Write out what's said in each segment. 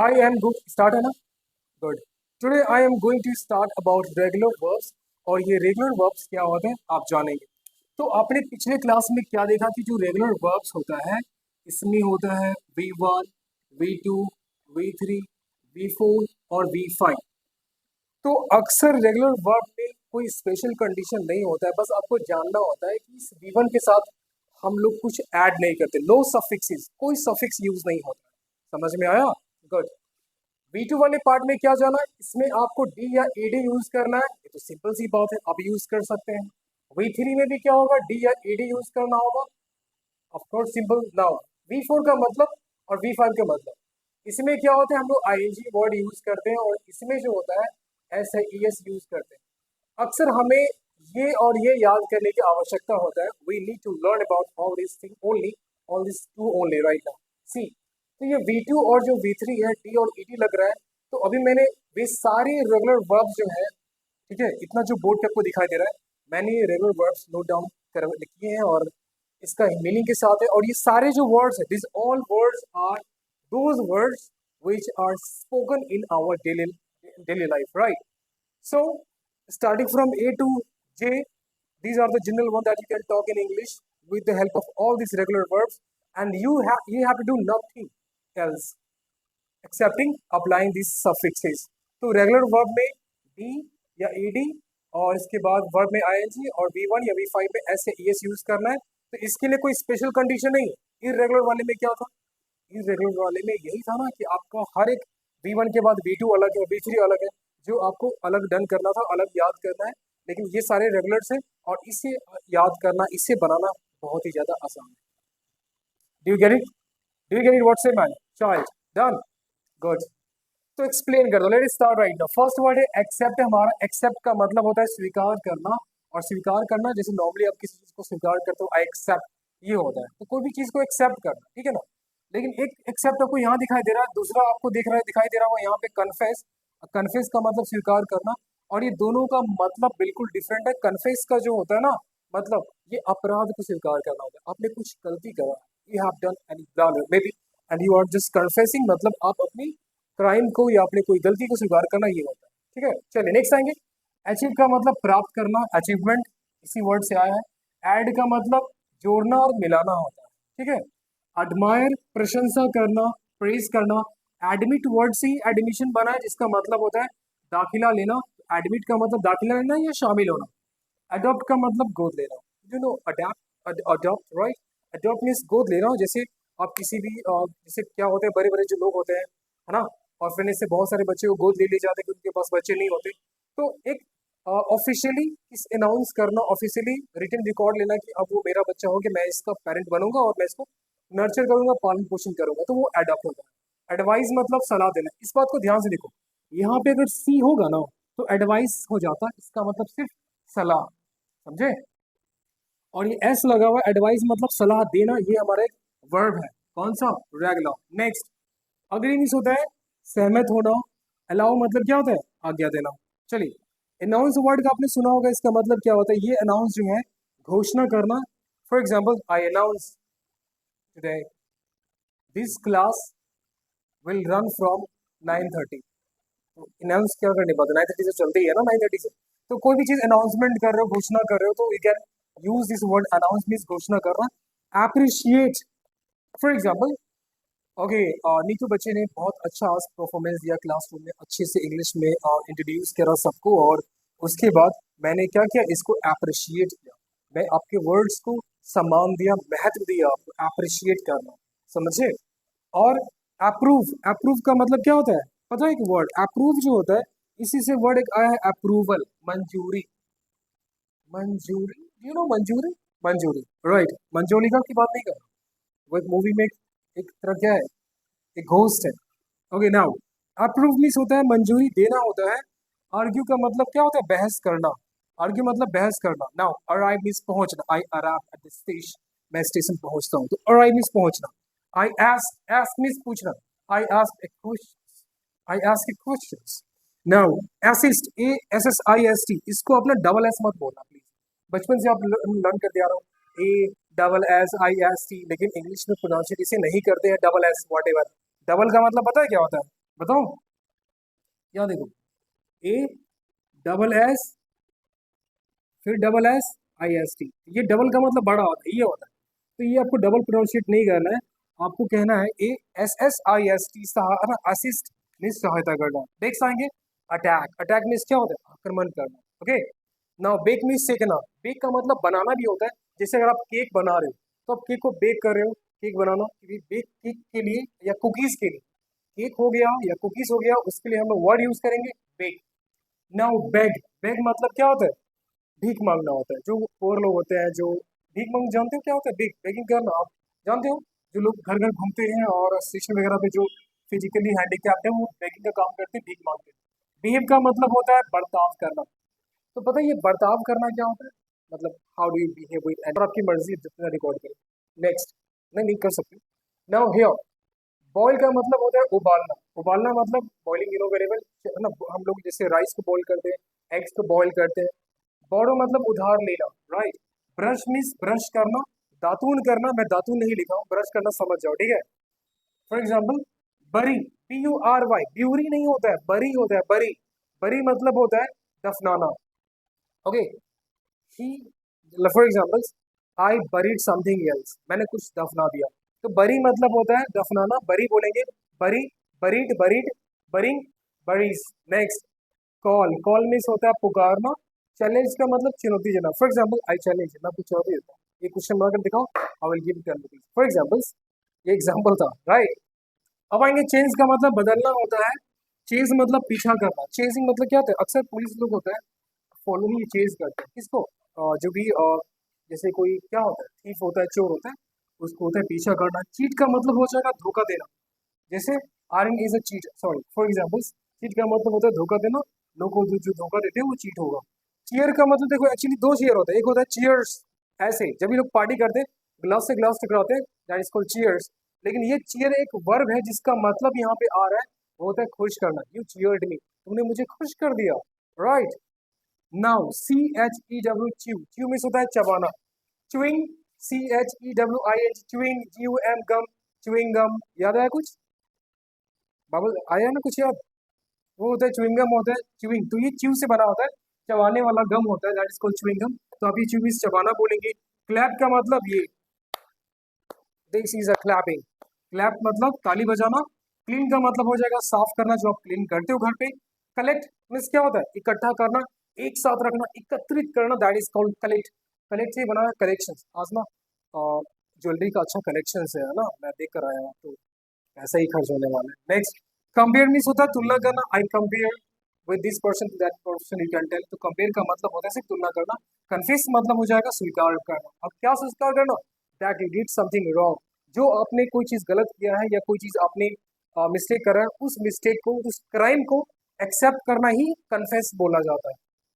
I am going start है ना good today I am going to start about regular verbs और ये regular verbs क्या होते हैं आप जानेंगे। तो आपने पिछले क्लास में क्या देखा कि जो रेगुलर वर्ब्स होता है इसमें होता है V1, V2, V3, V4 और V5। तो अक्सर रेगुलर वर्ब में कोई स्पेशल कंडीशन नहीं होता है, बस आपको जानना होता है कि इस V1 के साथ हम लोग कुछ ऐड नहीं करते, नो सफिक्सेस, कोई सफिक्स यूज नहीं होता। समझ में आया? गुड। V2 वाले पार्ट में क्या जाना है, इसमें आपको डी या एडी यूज करना है, ये तो सिंपल सी बात है, आप यूज कर सकते हैं। V3 में भी क्या होगा, डी या एडी यूज करना होगा, of course simple. Now V4 का मतलब और V5 का मतलब, इसमें क्या होता है, हम लोग आईएनजी वर्ड यूज करते हैं और इसमें जो होता है एस है ई एस यूज करते हैं। अक्सर हमें ये और ये याद करने की आवश्यकता होता है, we need to learn about all this thing only, all this too only right now. See, तो ये V2 और जो V3 है, डी और ईडी लग रहा है। तो अभी मैंने वे सारे रेगुलर वर्ब्स जो है, ठीक है, इतना जो बोर्ड पे आपको दिखाई दे रहा है, मैंने ये रेगुलर वर्ब्स नोट डाउन कर लिखे हैं और इसका मीनिंग के साथ है। और ये सारे जो वर्ड्स है, this all words are those words which are spoken in our daily life, right? So starting from A to J, these are the general one that you can talk in English with the help of all these regular verbs, and you have to do nothing else excepting applying these suffixes. तो regular verb में d या ed और इसके बाद verb में ing और V1 या V5 में s या es यूज करना है। तो इसके लिए कोई स्पेशल कंडीशन नहीं है। इरेगुलर वाले में क्या था, इरेगुलर वाले में यही था ना कि आपका हर एक V1 के बाद V2 अलग है, V3 अलग है, जो आपको अलग डन करना था, अलग याद करना है। लेकिन ये सारे रेगुलर्स हैं और इसे याद करना, इसे बनाना बहुत ही ज्यादा आसान है। Do you get it? Do you get it? What's man child done good. तो एक्सप्लेन कर दो, let us start right now. First word है एक्सेप्ट। हमारा एक्सेप्ट का मतलब होता है स्वीकार करना, और स्वीकार करना जैसे नॉर्मली आप किसी चीज को स्वीकार करते हो, आई एक्सेप्ट, ये होता है। तो कोई भी चीज को एक्सेप्ट करना, ठीक है ना। लेकिन एक एक्सेप्ट आपको यहाँ दिखाई दे रहा है, दूसरा आपको दिखाई दे रहा होगा यहाँ पे कन्फेस। कन्फेस का मतलब स्वीकार करना, और ये दोनों का मतलब बिल्कुल डिफरेंट है। कन्फेस का जो होता है ना, मतलब ये अपराध को स्वीकार करना होता है, आपने कुछ गलती करा, you have done any blunder maybe and you are just confessing, मतलब आप अपनी क्राइम को या अपनी कोई गलती को स्वीकार करना, ये होता है। ठीक है, चलिए नेक्स्ट आएंगे। अचीव का मतलब प्राप्त करना, अचीवमेंट इसी वर्ड से आया है। ऐड का मतलब जोड़ना और मिलाना होता है, ठीक है। एडमायर प्रशंसा करना, प्रेज करना। एडमिट वर्ड से ही एडमिशन बना है, जिसका मतलब होता है दाखिला लेना। एडमिट का मतलब दाखिला लेना या शामिल होना। अडॉप्ट का मतलब गोद लेना, you know adopt, adopt right. Adopt means गोद लेना। जैसे आप किसी भी जैसे क्या होते हैं, बड़े बड़े जो लोग होते हैं, है ना, और फिर से बहुत सारे बच्चे को गोद ले जाते हैं क्योंकि उनके पास बच्चे नहीं होते। तो एक ऑफिशियली इस अनाउंस करना, ऑफिशियली रिटन रिकॉर्ड लेना कि अब वो मेरा बच्चा हो, कि मैं इसका पेरेंट बनूंगा और मैं इसको नर्चर करूंगा, पालन पोषण करूंगा, तो वो एडॉप्ट होगा। एडवाइस मतलब सलाह देना। इस बात को ध्यान से देखो, यहाँ पे अगर सी होगा ना तो एडवाइस हो जाता, इसका मतलब सिर्फ सलाह, समझे। और ये एस लगा हुआ, एडवाइस मतलब सलाह देना, ये हमारा एक वर्ब है। कौन सा? रेगुलर। नेक्स्ट अग्री मीन्स होता है सहमत होना। अलाउ मतलब क्या होता है? आज्ञा देना। चलिए, अनाउंस वर्ड का आपने सुना होगा, इसका मतलब क्या होता है? ये अनाउंस जो है घोषणा करना। For example, I announce today this class will run from 9:30। तो अनाउंस क्या करने पाते, 9:30 से चलते ही है ना, 9:30 से। तो कोई भी चीज अनाउंसमेंट कर रहे हो, घोषणा कर रहे हो, तो you can use this word announce means घोषणा करना। Appreciate, for example, okay, Neetu बच्चे ने बहुत अच्छा परफॉर्मेंस दिया क्लासरूम में, अच्छे से इंग्लिश में इंट्रोड्यूस करा सबको, और उसके बाद मैंने क्या किया, इसको अप्रिशिएट किया। मैं आपके वर्ड्स को सम्मान दिया, महत्व दिया, आपको अप्रिशिएट करना, समझे। और अप्रूव, अप्रूव का मतलब क्या होता है पता है? एक वर्ड अप्रूव जो होता है, इसी से वर्ड एक आया है अप्रूवल, मंजूरी। मंजूरी, यू नो मंजूरी, मंजूरी राइट। मंजोलिका की बात नहीं कर रहा, वो एक मूवी में एक तरह क्या है, एक घोस्ट है। ओके, नाउ अप्रूव मीन्स होता है मंजूरी देना होता है। आर्ग्यू का मतलब क्या होता है? बहस करना। आर्ग्यू मतलब बहस करना। नाउ अराइव मीन्स पहुंचना, आई अराइव एट द स्टेशन, मैं स्टेशन पहुंचता हूँ, तो अराइव मीन्स पहुंचना। आई आस्क, आस्क मीन्स पूछना, I ask A question, I ask A question. Now assist, A S S I S T, इसको अपना डबल एस मत बोलना प्लीज, बचपन से आप लर्न करते आ रहा हूँ, A double S I S T, लेकिन इंग्लिश में प्रोनाउंसिएशन इसे नहीं करते हैं double S what ever. Double का मतलब पता है क्या होता है? बताओ, क्या देखो, ए डबल एस फिर double S I S T. ये डबल का मतलब बड़ा होता है, ये होता है। तो ये आपको डबल प्रोनाउंशिएट नहीं करना है, आपको कहना है A S S I S T, Sahara, assist means सहायता करना। नेक्स्ट आएंगे अटैक। अटैक मीन्स क्या होता है, आक्रमण करना। ओके, नाउ बेक मीन्स सेकना। बेक का मतलब बनाना भी होता है। जैसे अगर आप केक बना रहे हो तो आप केक को बेक कर रहे हो, केक बनाना, क्योंकि बेक केक के लिए या कुकीज के लिए, केक हो गया या कुकीज हो गया, उसके लिए हम लोग वर्ड यूज करेंगे बेक। Now beg. बेग मतलब क्या होता है, भीख मांगना होता है। जो पोर लोग होते हैं, जो भीख मांग, जानते हो क्या होता है भीख, बेगिंग करना, आप जानते हो? जो लोग घर घर घूमते हैं और स्टेशन वगैरह पे जो फिजिकली हैंडीकैप्ड है वो बेगिंग का काम करते हैं, भीख मांगते हैं। बिहेव का मतलब होता है बर्ताव करना। तो पता है ये बर्ताव करना क्या होता है, मतलब how do you behave with, और आपकी मर्जी जितना रिकॉर्ड करें। नेक्स्ट, नहीं कर सकते। नाउ हियर, बॉईल का मतलब होता है उबालना। उबालना मतलब बॉइलिंग, वेरिएबल है ना। हम लोग जैसे राइस को बॉईल करते हैं, एग्स को बॉईल करते हैं। बोरो मतलब उधार लेना, राइट। ब्रश मीन्स ब्रश करना, दातून करना। मैं दातून नहीं लिखा हूँ, ब्रश करना समझ जाओ, ठीक है। फॉर एग्जाम्पल बरी, BURY, ब्यूरी नहीं होता है, बरी होता है, बरी। बरी मतलब होता है दफनाना। ओके, ही, for example I buried something else, मैंने कुछ दफना दिया। तो बरी मतलब होता है दफनाना, बरी बोलेंगे, bury, buried, buried, burying, buries. Next, call. Call means होता है पुकारना। चैलेंज का मतलब चुनौती देना। फॉर एग्जाम्पल आई चैलेंज, मैं कुछ चुनौती देता हूँ, ये क्वेश्चन मार्क कर दिखाओ, I will give 10 rupees. For example, ये एग्जाम्पल था, राइट। अब आएंगे चेंज का मतलब बदलना होता है। चेज मतलब पीछा करना। चेजिंग मतलब क्या होता है, अक्सर पुलिस लोग होता है फॉलोइंग, चेज करते हैं किसको, जो भी जैसे कोई क्या होता है, थीफ होता है, चोर होता है, उसको होता है पीछा करना। चीट का मतलब हो जाएगा धोखा देना। जैसे Aryan is a cheat, sorry, for example cheat का मतलब होता है धोखा देना। लोग को जो धोखा देते हैं वो चीट होगा। चीयर का मतलब देखो, एक्चुअली दो चीयर होता है, एक होता है चीयर्स, ऐसे जब भी लोग पार्टी करते हैं ग्लास से ग्लास टकराते हैं, दैट इज कॉल्ड चीयर्स। लेकिन ये चीयर एक वर्ब है जिसका मतलब यहाँ पे आ रहा है, वो होता है खुश करना। यू चीयर्ड मी, तुमने मुझे खुश कर दिया, right. Now CHEW, chew, chew means होता है चबाना। च्यूइंग, CHEWING, च्यूइंग, GUM, गम, च्यूइंग गम। याद आया कुछ, बाबल आया ना कुछ याद? वो होता है च्युइंगम, होता है च्युइंग, तो ये च्यू से बना होता है, चबाने वाला गम होता है, दैट इज कॉल्ड च्युइंगम। तो आप ये च्यू मीन्स चबाना बोलेंगे। क्लैप का मतलब ये, this is a clapping. Clap मतलब ताली बजाना। क्लीन का मतलब हो जाएगा साफ करना, जो आप क्लीन करते हो घर पे। कलेक्ट मीन्स क्या होता है, इकट्ठा करना, एक साथ रखना, एकत्रित करना, that is called collect. Collect से बना है कलेक्शन। आज ना ज्वेलरी का अच्छा कलेक्शन है ना, मैं देख कर आया हूँ, तो ऐसा ही खर्च होने वाला है। नेक्स्ट, कंपेयर मीन्स होता है तुलना करना। I compare with this person to that person, you can tell. तो कंपेयर का मतलब होता है सिर्फ तुलना करना। कन्फेस मतलब हो जाएगा स्वीकार करना। अब क्या स्वीकार करना, that you did something wrong, जो आपने कोई चीज गलत किया है या कोई चीज आपने मिस्टेक करा है, उस मिस्टेक को, उस क्राइम को एक्सेप्ट करना ही कन्फेस बोला जाता है।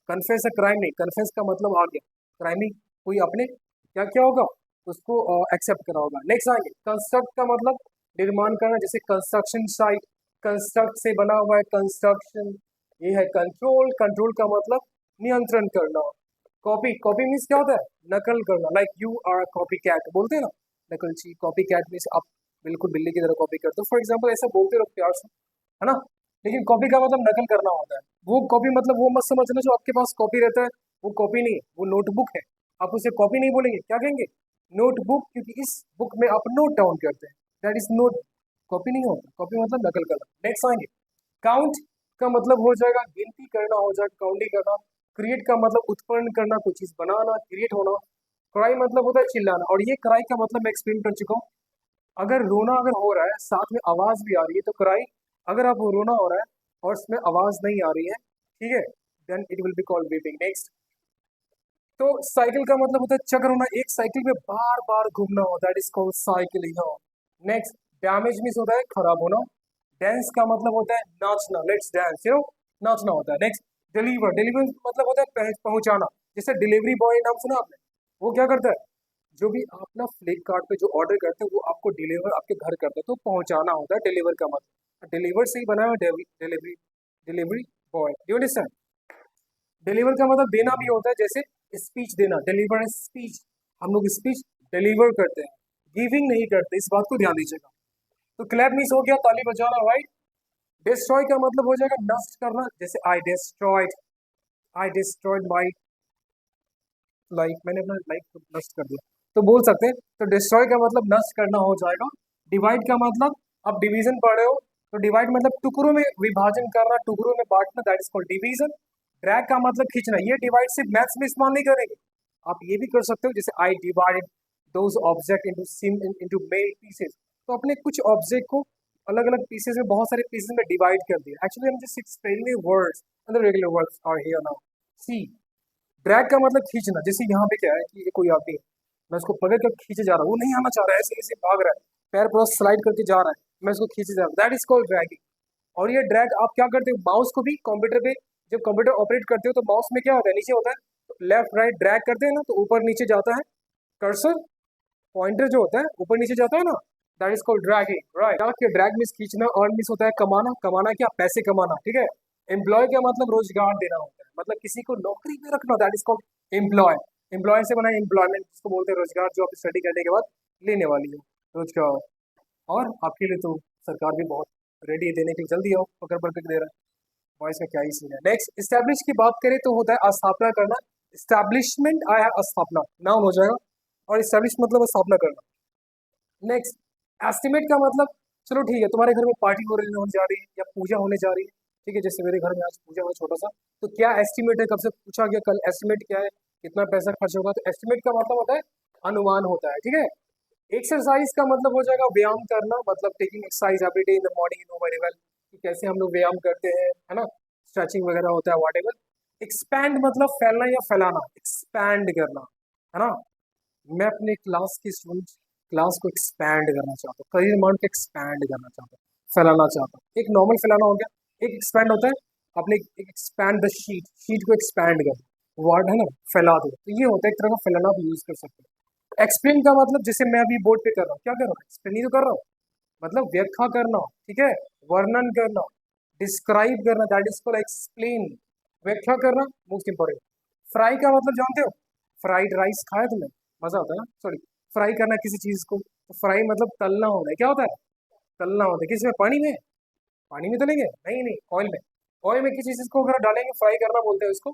कन्फेस है क्राइम नहीं, कन्फेस का मतलब आ गया क्राइम ही, कोई अपने क्या क्या होगा उसको एक्सेप्ट करा होगा। नेक्स्ट आएंगे कंस्ट्रक्ट का मतलब निर्माण करना। जैसे कंस्ट्रक्शन साइट, कंस्ट्रक्ट से बना हुआ है कंस्ट्रक्शन। ये है कंट्रोल, कंट्रोल का मतलब नियंत्रण करना। कॉपी, कॉपी मीन्स क्या होता है, नकल करना। Like you are copycat बोलते हैं ना, नकलची। कॉपी कैट मीन्स आप बिल्कुल बिल्ली की तरह कॉपी करते हो, फॉर एग्जाम्पल ऐसा बोलते रहो प्यार से, है ना। लेकिन कॉपी का मतलब नकल करना होता है। वो कॉपी मतलब वो मत समझना जो आपके पास कॉपी रहता है, वो कॉपी नहीं है, वो नोटबुक है। आप उसे कॉपी नहीं बोलेंगे, क्या कहेंगे, नोटबुक, क्योंकि इस बुक में आप नोट डाउन करते हैं, दैट इज नोट। कॉपी नहीं होता, कॉपी मतलब नकल करना। नेक्स्ट आएंगे काउंट का मतलब हो जाएगा गिनती करना, हो जाएगा काउंटिंग करना। क्रिएट का मतलब उत्पन्न करना, कोई चीज बनाना, क्रिएट होना। क्राई मतलब होता है चिल्लाना, और ये क्राई का मतलब मैं एक्सप्लेन कर चुका हूँ। अगर रोना अगर हो रहा है साथ में आवाज भी आ रही है तो क्राई। अगर आप रोना हो रहा है और उसमें आवाज नहीं आ रही है, ठीक है, then it will be called weeping. Next, तो साइकिल का मतलब होता है चक्र होना, एक साइकिल में बार बार घूमना होता है, that is called cycling. Next, damage means होता है खराब होना। डांस का मतलब होता है नाचना, लेट्स डांस, नाचना होता है। नेक्स्ट, डिलीवर, डिलीवर मतलब होता है पहुंचाना। जैसे डिलीवरी बॉय नाम सुना आपने, वो क्या करता है, जो भी आप ना फ्लिपकार्ट पे जो ऑर्डर करते हैं वो आपको डिलीवर आपके घर करते हैं, तो पहुंचाना होता है डिलीवर का मतलब। डिलीवर से ही बना हुआ delivery, delivery boy, you understand. Deliver का मतलब देना भी होता है, जैसे स्पीच देना, डिलीवर स्पीच। हम लोग स्पीच डिलीवर करते हैं, गिविंग नहीं करते, इस बात को ध्यान दीजिएगा। तो क्लैप मीन्स हो गया ताली बजाना, राइट। डिस्ट्रॉय का मतलब हो जाएगा नष्ट करना, जैसे आई डिस्ट्रॉयड माई लाइफ, मैंने अपना लाइफ को नष्ट कर दिया, तो बोल सकते हैं। तो डिस्ट्रॉय का मतलब नष्ट करना हो जाएगा। डिवाइड का मतलब, अब डिवीजन पढ़ रहे हो तो डिवाइड मतलब टुकड़ों में विभाजन करना, टुकड़ों में बांटना, that is called division. Drag का मतलब खींचना, ये डिवाइड सिर्फ मैथ्स में इस्तेमाल नहीं करेंगे, आप ये भी कर सकते हो, जैसे I divided those object into some into many pieces, तो अपने कुछ ऑब्जेक्ट को अलग अलग पीसेस में, बहुत सारे पीसेस में डिवाइड कर दिया। एक्चुअली हम just explaining words and the regular words are here now. See, drag का मतलब खींचना, जैसे यहाँ पे क्या है कि कोई आदमी है, मैं उसको पकड़ कर खींचे जा रहा हूँ, वो नहीं आना चाह रहा है, ऐसे ऐसे भाग रहा है, पैर पूरा स्लाइड करके जा रहा है, मैं उसको खींचे जा रहा हूँ, दैट इज कॉल्ड ड्रैगिंग। और ये ड्रैग आप क्या करते हो, माउस को भी कंप्यूटर पे, जब कंप्यूटर ऑपरेट करते हो तो माउस में क्या होता है, नीचे होता है, तो लेफ्ट राइट ड्रैग करते हैं ना, तो ऊपर नीचे जाता है कर्सर, पॉइंटर जो होता है ऊपर नीचे जाता है ना, that is called dragging, right. क्या ड्रैग मींस खींचना, और मींस होता है कमाना, कमाना क्या, पैसे कमाना, ठीक है। एम्प्लॉय का मतलब रोजगार देना होता है, मतलब किसी को नौकरी पे रखना, that is called employ. Employ से बना एम्प्लॉयमेंट, जिसको बोलते हैं रोजगार, जो आप स्टडी करने के बाद लेने वाली है रोजगार। और आपके लिए तो सरकार भी बहुत रेडी है देने के लिए, जल्दी आओ, पकड़ पकड़ के दे रहा है, वॉइस का क्या ही सीन है। नेक्स्ट, स्टैब्लिश की बात करें तो होता है स्थापना करना, स्टैब्लिशमेंट आया स्थापना, नाउन हो जाएगा, और स्टैब्लिश मतलब स्थापना करना। नेक्स्ट, एस्टिमेट का मतलब, चलो ठीक है, तुम्हारे घर में पार्टी होने जा रही है या पूजा होने जा रही है, ठीक है, जैसे मेरे घर में आज पूजा हुआ छोटा सा, तो क्या एस्टिमेट है, कब से पूछा गया, कल एस्टिमेट क्या है, कितना पैसा खर्च होगा, तो एस्टिमेट का मतलब होता है अनुमान होता है, ठीक है। एक्सरसाइज का मतलब हो जाएगा व्यायाम करना, मतलब taking exercise every day in the morning, you know very well कि कैसे हम लोग व्यायाम करते हैं, है ना, स्ट्रेचिंग वगैरह होता है, वॉट एवर। एक्सपैंड मतलब फैलना या फैलाना, एक्सपैंड करना, है ना। मैं अपने क्लास की स्टूडेंट क्लास को एक्सपैंड करना चाहता हूँ, करियर अमाउंट को एक्सपैंड करना चाहता हूँ, फैलाना चाहता हूँ। एक नॉर्मल फैलाना हो गया, एक एक्सपैंड होता है, अपने एक एक्सपैंड द शीट, शीट को एक्सपैंड कर, वर्ड है ना, फैला दो, तो ये होता है एक तरह का फैलाना, आप यूज कर सकते हो। एक्सप्लेन का मतलब, जैसे मैं अभी बोर्ड पे कर रहा हूँ, क्या कर रहा हूँ, एक्सप्लेन ही तो कर रहा हूँ, मतलब व्याख्या करना, ठीक है, वर्णन करना, डिस्क्राइब करना, दैट इज कॉल्ड एक्सप्लेन, व्याख्या करना, मोस्ट इंपॉर्टेंट। फ्राई का मतलब जानते हो, फ्राइड राइस खाया तुमने, मजा आता है ना, सॉरी, फ्राई करना किसी चीज को, तो फ्राई मतलब तलना होता है, क्या होता है, तलना होता है, किसी में, पानी में, पानी में तलेंगे, नहीं नहीं, ऑयल में, ऑयल में किसी चीज को अगर डालेंगे, फ्राई करना बोलते हैं उसको।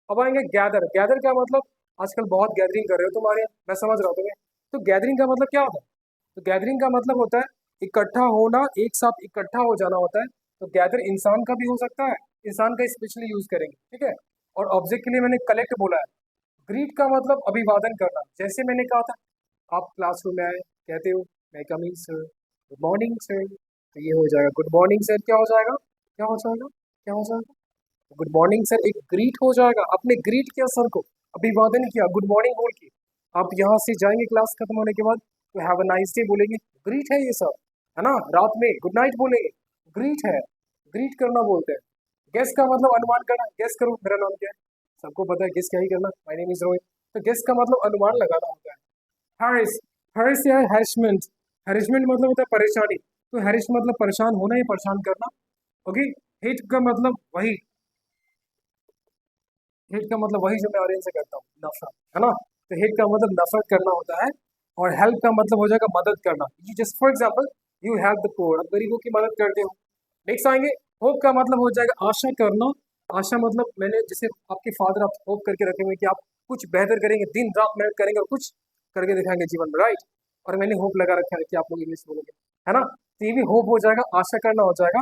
अब आएंगे गैदर, गैदर का मतलब, आजकल बहुत गैदरिंग कर रहे हो तुम्हारे यहाँ, मैं समझ रहा हूँ तुम्हें, तो गैदरिंग का मतलब क्या होता है, तो गैदरिंग का मतलब होता है इकट्ठा होना, एक साथ इकट्ठा हो जाना होता है। तो गैदर इंसान का भी हो सकता है, इंसान का स्पेशली यूज करेंगे, ठीक है। और ऑब्जेक्ट के लिए मैंने कलेक्ट बोला है। ग्रीट का मतलब अभिवादन करना, जैसे मैंने कहा था, आप क्लासरूम में आए, कहते हो मैं coming sir, good morning sir, तो ये हो जाएगा गुड मॉर्निंग सर, क्या हो जाएगा, क्या हो जाएगा, क्या हो जाएगा, गुड मॉर्निंग सर, एक ग्रीट हो जाएगा, आपने ग्रीट किया सर को, अभिवादन किया गुड मॉर्निंग बोल के। आप यहाँ से जाएंगे क्लास खत्म होने के बाद, तो हैव अ नाइस डे बोलेंगे, ग्रीट है ये सब, है ना। रात में गुड नाइट बोलेंगे, ग्रीट है, ग्रीट करना बोलते हैं। गेस का मतलब अनुमान करना, गेस करो मेरा नाम क्या है, सबको पता है गेस क्या ही करना, माय नेम इज रोहित, तो गेस का मतलब अनुमान लगाना होता है। हैरिस, हैरिस या हैरिसमेंट, हैरिसमेंट मतलब होता है परेशानी, तो हैरिस मतलब परेशान होना या परेशान करना, ओके। हिट का मतलब वही, हिट का मतलब वही जो मैं ऑरेंज से करता हूँ, नफरत, है ना, तो हिट का मतलब नफरत करना होता है। और हेल्प का मतलब हो जाएगा मदद करना, ये just for example, you help the poor, अब गरीबों की मदद करते हो। नेक्स्ट आएंगे, होप का मतलब हो जाएगा आशा करना, आशा मतलब मैंने जैसे आपके फादर आप होप करके रखे हुए कि आप कुछ बेहतर करेंगे, दिन रात मेहनत करेंगे और कुछ करके दिखाएंगे जीवन में, राइट। और मैंने होप लगा रखा है कि आप लोग इंग्लिश बोलोगे, है ना, तो ये भी होप हो जाएगा, आशा करना हो जाएगा।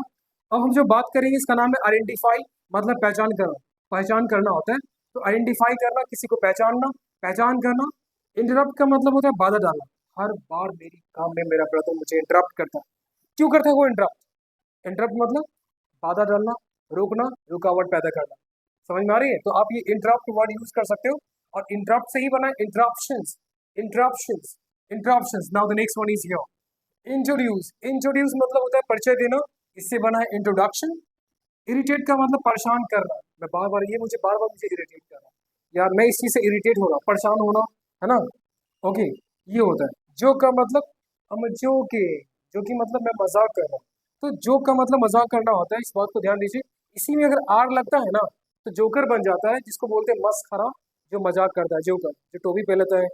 अब हम जो बात करेंगे इसका नाम है आइडेंटिफाई, मतलब पहचान करना, पहचान करना होता है, तो आइडेंटिफाई करना, किसी को पहचानना, पहचान करना। इंटरप्ट का मतलब होता है बाधा डालना, हर बार मेरी काम में मेरा ब्रदर मुझे इंटरप्ट करता है, क्यों करता है वो इंटरप्ट, इंटरप्ट मतलब बाधा डालना, रोकना, रुकावट पैदा करना, समझ में आ रही है, तो आप ये इंटरप्ट वर्ड यूज कर सकते हो। और इंटरप्ट से ही बना interruptions, interruptions, interruptions. Now the next one is here, introduce, introduce मतलब होता है परिचय देना, इससे बना है इंट्रोडक्शन। इरिटेट का मतलब परेशान करना, मैं बार बार, ये मुझे बार बार मुझे इरिटेट कर रहा है यार, मैं इस चीज से इरिटेट हो रहा हूँ, परेशान होना, है ना, ओके, ये होता है। जोक का मतलब, हम जो के, जो कि मतलब मैं मजाक कर रहा हूँ, तो जोक का मतलब मजाक करना होता है, इस बात को ध्यान दीजिए। इसी में अगर आर लगता है ना, तो जोकर बन जाता है, जिसको बोलते हैं मस्खरा, जो मजाक करता है, जोकर, जो टोपी पहन लेता है,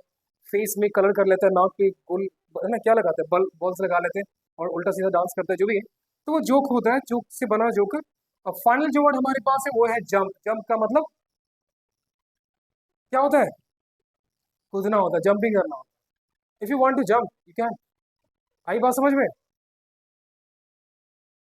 फेस में कलर कर लेता है, नाक पे गोल, है ना, क्या लगाते हैं, बल बॉल्स लगा लेते हैं, और उल्टा सीधा डांस करता है, जो भी है, तो वो जोक होता है, जोक से बना जोकर। अब फाइनल जो वर्ड हमारे पास है वो है जंप। जंप का मतलब क्या होता है? कूदना होता है, जंपिंग करना होता है। If you want to jump you can. आई बात समझ में?